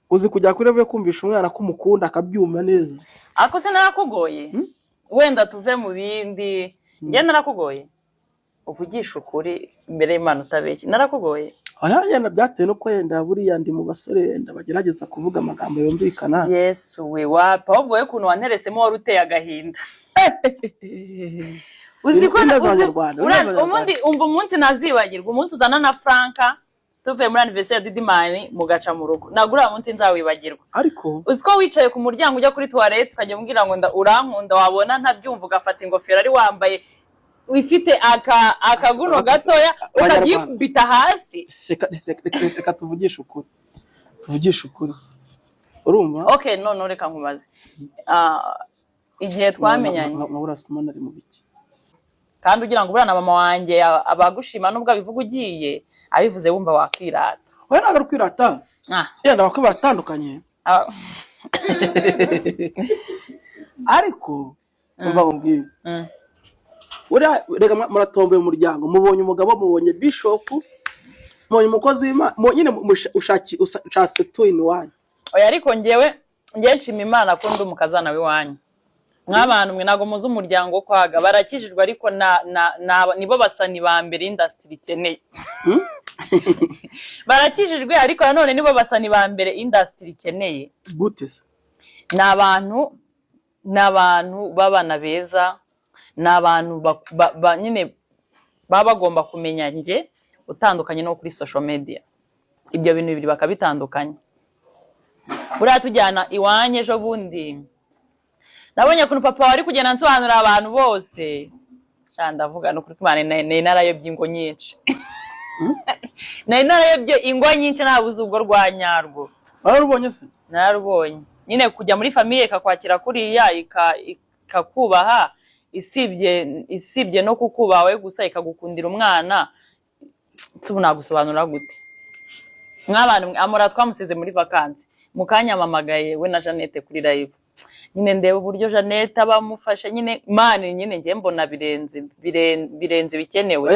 uzi kujya kuri revo kumvisha umwana ko umukunda akabyuma neza. Ako se narakugoye? Wenda tuve mu bindi. Njye narakugoye. Uvugisha ukuri imbere y'Imana utabeshye. Narakugoye. Yenda byatewe no ko yenda buriya ndi mu basore yenda bagerageza kuvuga amagambo yumvikana. Yesu we wapa ahubwo we kuntu wanteresemo wari uteye agahinda. Uzi ko ubundi umva umunsi nazibagirwa umunsi uzana na Franka tuvuye muri anniversaire ya Didimani mugaca mu rugo nagura umunsi nzawibagirwa. Ariko uzi ko wicaye ku muryango ujya kuri toilette ukajya umbwira ngo urankunda wabona ntabyumva ugafata ingofero ari wambaye wifite akaguno gatoya ukagikubita hasi. Reka tuvugisha ukuri urumva. Okay none reka nkubaze igihe twamenyanye urasoma nari mu biki kandi ugira ngo burana mama wanjye abagushima nubwo abivuga ugiye abivuze wumva wakirata. Oya ntabwo kwirata yenda bakwe baratandukanye ariko umva umbwira rega muratomboye umuryango mubonye umugabo mubonye bishop mubonye umukozi nyine ushatse two in one. Oya ariko ngiye nshima Imana ko ndi umukazana w'iwanyu nk'abantu mwe nago muzi umuryango kwaga barakijijwe ariko nibo basani ba mbere industry ikeneye. Barakijijwe ariko nanone nibo basani ba mbere industry ikeneye. Gute n'abantu babana beza n'abantu nyine baba bagomba kumenya nge utandukanye no kuri social media. Ibyo bintu bibiri bakabitandukanye. Buriya tujyana iwanye ejo bundi nabonye kuntu papa wari kugenda nsobanurira abantu bose ndavuga no kuri Imana narayobye ingo nyinshi. Narayobye ingo nyinshi nabuze ubwo rwa nyarwo. Wararubonye se? Nararubonye nyine kujya muri famille ikakwakira kuriya ikakubaha isibye no kukubawe gusa ikagukundira umwana tsubu nagusobanura gute. Nk'abantu amora twamusize muri vacances mukanya mamagaye we na Jeannette kuri live nyine ndeba uburyo Jeannette abamufasha nyine Imana nyine ngiye mbona birenze bikenewe.